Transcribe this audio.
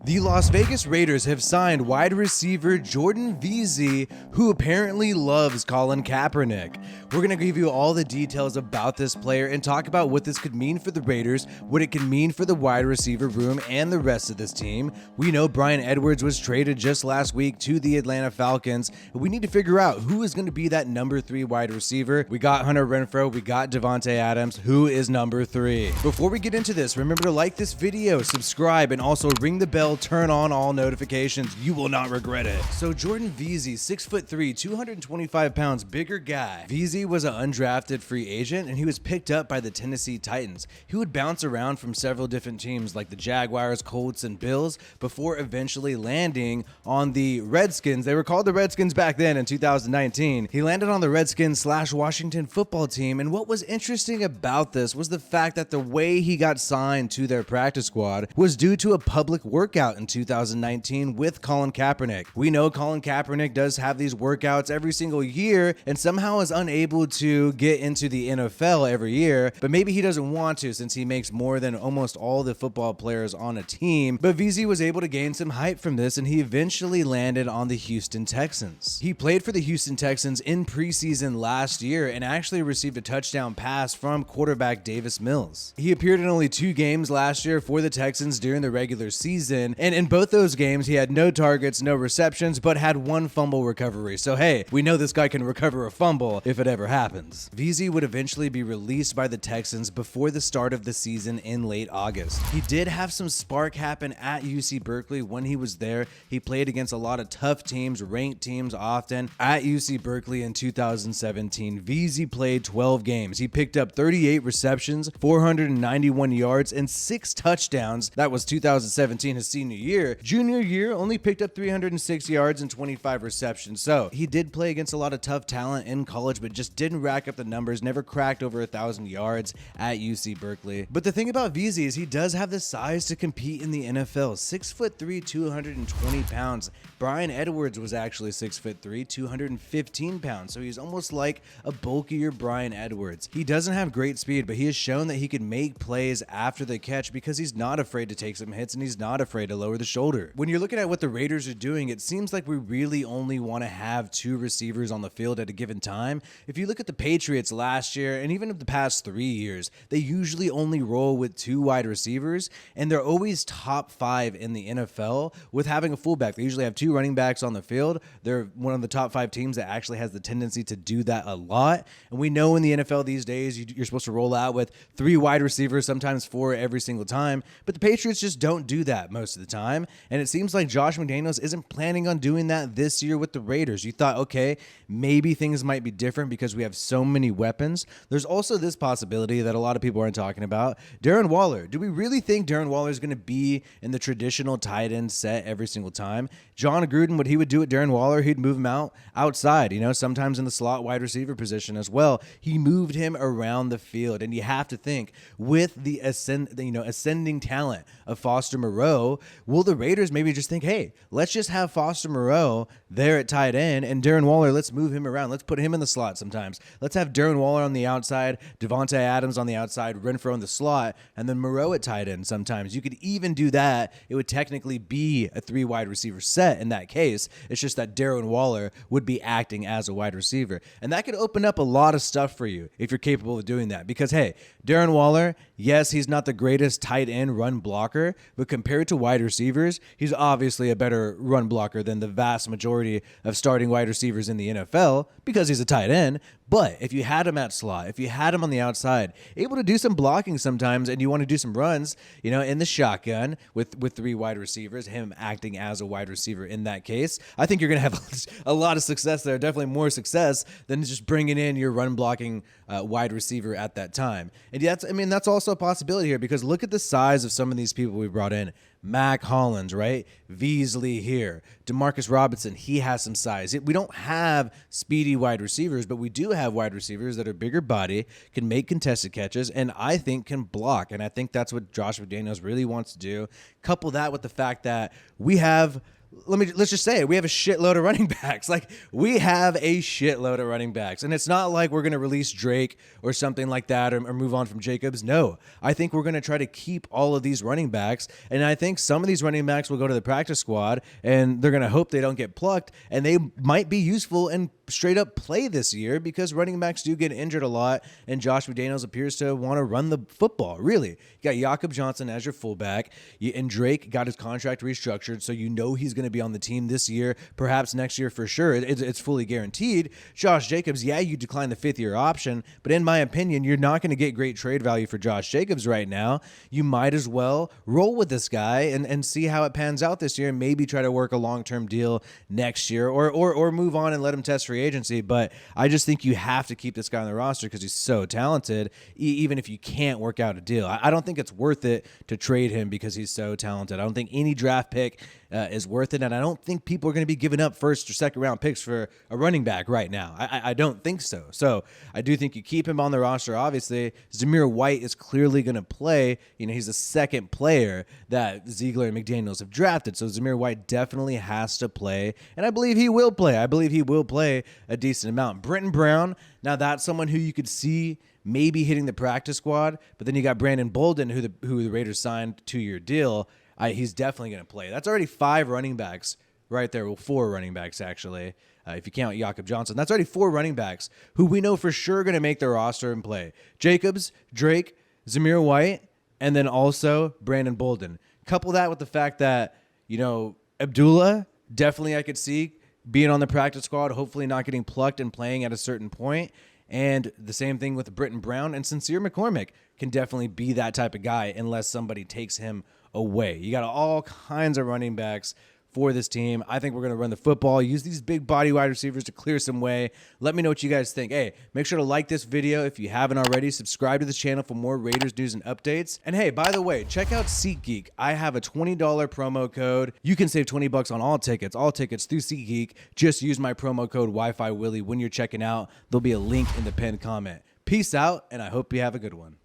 The Las Vegas Raiders have signed wide receiver Jordan Veasy, who apparently loves Colin Kaepernick. We're going to give you all the details about this player and talk about what this could mean for the Raiders, what it can mean for the wide receiver room and the rest of this team. We know Bryan Edwards was traded just last week to the Atlanta Falcons. We need to figure out who is going to be that number 3 wide receiver. We got Hunter Renfrow, we got Davante Adams. Who is number 3? Before we get into this, remember to like this video, subscribe, and also ring the bell. Turn on all notifications. You will not regret it. So Jordan Veasy, 6'3", 225 pounds, bigger guy. Veasy was an undrafted free agent and he was picked up by the Tennessee Titans. He would bounce around from several different teams like the Jaguars, Colts, and Bills before eventually landing on the Redskins. They were called the Redskins back then in 2019. He landed on the Redskins / Washington football team, and what was interesting about this was the fact that the way he got signed to their practice squad was due to a public workout in 2019 with Colin Kaepernick. We know Colin Kaepernick does have these workouts every single year and somehow is unable to get into the NFL every year, but maybe he doesn't want to since he makes more than almost all the football players on a team. But Veasy was able to gain some hype from this and he eventually landed on the Houston Texans. He played for the Houston Texans in preseason last year and actually received a touchdown pass from quarterback Davis Mills. He appeared in only 2 games last year for the Texans during the regular season, and in both those games, he had no targets, no receptions, but had 1 fumble recovery. So hey, we know this guy can recover a fumble if it ever happens. Veasy would eventually be released by the Texans before the start of the season in late August. He did have some spark happen at UC Berkeley when he was there. He played against a lot of tough teams, ranked teams often. At UC Berkeley in 2017, Veasy played 12 games. He picked up 38 receptions, 491 yards, and 6 touchdowns. That was 2017, his senior year. Junior year only picked up 306 yards and 25 receptions. So he did play against a lot of tough talent in college, but just didn't rack up the numbers, never cracked over 1,000 yards at UC Berkeley. But the thing about Veasy is he does have the size to compete in the NFL. 6'3", 220 pounds. Bryan Edwards was actually 6'3", 215 pounds. So he's almost like a bulkier Bryan Edwards. He doesn't have great speed, but he has shown that he can make plays after the catch because he's not afraid to take some hits and he's not afraid to lower the shoulder. When you're looking at what the Raiders are doing, it seems like we really only want to have 2 receivers on the field at a given time. If you look at the Patriots last year and even the past 3 years, they usually only roll with 2 wide receivers and they're always top 5 in the NFL with having a fullback. They usually have 2 running backs on the field. They're one of the top 5 teams that actually has the tendency to do that a lot. And we know in the NFL these days, you're supposed to roll out with 3 wide receivers, sometimes 4 every single time. But the Patriots just don't do that most of the time. And it seems like Josh McDaniels isn't planning on doing that this year with the Raiders. You thought, okay, maybe things might be different because we have so many weapons. There's also this possibility that a lot of people aren't talking about. Darren Waller. Do we really think Darren Waller is going to be in the traditional tight end set every single time? John Gruden, what he would do with Darren Waller, he'd move him outside, sometimes in the slot wide receiver position as well. He moved him around the field. And you have to think with the ascending talent of Foster Moreau, will the Raiders maybe just think, hey, let's just have Foster Moreau there at tight end and Darren Waller, let's move him around. Let's put him in the slot sometimes. Let's have Darren Waller on the outside, Davante Adams on the outside, Renfrow in the slot, and then Moreau at tight end sometimes. You could even do that. It would technically be a 3 wide receiver set in that case. It's just that Darren Waller would be acting as a wide receiver. And that could open up a lot of stuff for you if you're capable of doing that. Because, hey, Darren Waller, yes, he's not the greatest tight end run blocker, but compared to wide receivers, he's obviously a better run blocker than the vast majority of starting wide receivers in the NFL because he's a tight end. But if you had him at slot, if you had him on the outside, able to do some blocking sometimes and you want to do some runs, in the shotgun with 3 wide receivers, him acting as a wide receiver in that case, I think you're going to have a lot of success there, definitely more success than just bringing in your run blocking wide receiver at that time. And that's also a possibility here because look at the size of some of these people we brought in. Mac Hollins, right? Veasley here. Demarcus Robinson, he has some size. We don't have speedy wide receivers, but we do have wide receivers that are bigger body, can make contested catches, and I think can block. And I think that's what Josh McDaniels really wants to do. Couple that with the fact that we have let's just say it. We have a shitload of running backs. Like, we have a shitload of running backs. And it's not like we're going to release Drake or something like that or move on from Jacobs. No, I think we're going to try to keep all of these running backs. And I think some of these running backs will go to the practice squad and they're going to hope they don't get plucked. And they might be useful and straight up play this year because running backs do get injured a lot. And Josh McDaniels appears to want to run the football. Really. You got Jakob Johnson as your fullback. And Drake got his contract restructured. So you know he's going to be on the team this year, perhaps next year for sure. It's fully guaranteed. Josh Jacobs, yeah, you decline the 5th-year option, but in my opinion, you're not going to get great trade value for Josh Jacobs right now. You might as well roll with this guy and see how it pans out this year and maybe try to work a long-term deal next year or move on and let him test free agency. But I just think you have to keep this guy on the roster because he's so talented, even if you can't work out a deal. I don't think it's worth it to trade him because he's so talented. I don't think any draft pick is worth it, and I don't think people are going to be giving up 1st or 2nd round picks for a running back right now. I don't think so. So I do think you keep him on the roster. Obviously, Zamir White is clearly going to play. You know, he's the 2nd player that Ziegler and McDaniels have drafted, so Zamir White definitely has to play, and I believe he will play. I believe he will play a decent amount. Britton Brown, now that's someone who you could see maybe hitting the practice squad, but then you got Brandon Bolden, who the Raiders signed 2-year deal. He's definitely going to play. That's already 5 running backs right there. Well, 4 running backs, actually, if you count Jakob Johnson. That's already 4 running backs who we know for sure are going to make their roster and play. Jacobs, Drake, Zamir White, and then also Brandon Bolden. Couple that with the fact that, you know, Abdullah, definitely I could see being on the practice squad, hopefully not getting plucked and playing at a certain point. And the same thing with Britton Brown, and Sincere McCormick can definitely be that type of guy unless somebody takes him away. You got all kinds of running backs for this team. I think we're going to run the football, use these big body wide receivers to clear some way. Let me know what you guys think. Hey, make sure to like this video if you haven't already. Subscribe to the channel for more Raiders news and updates. And hey, by the way, check out SeatGeek. I have a $20 promo code. You can save $20 on all tickets through SeatGeek. Just use my promo code WiFiWillie when you're checking out. There'll be a link in the pinned comment. Peace out, and I hope you have a good one.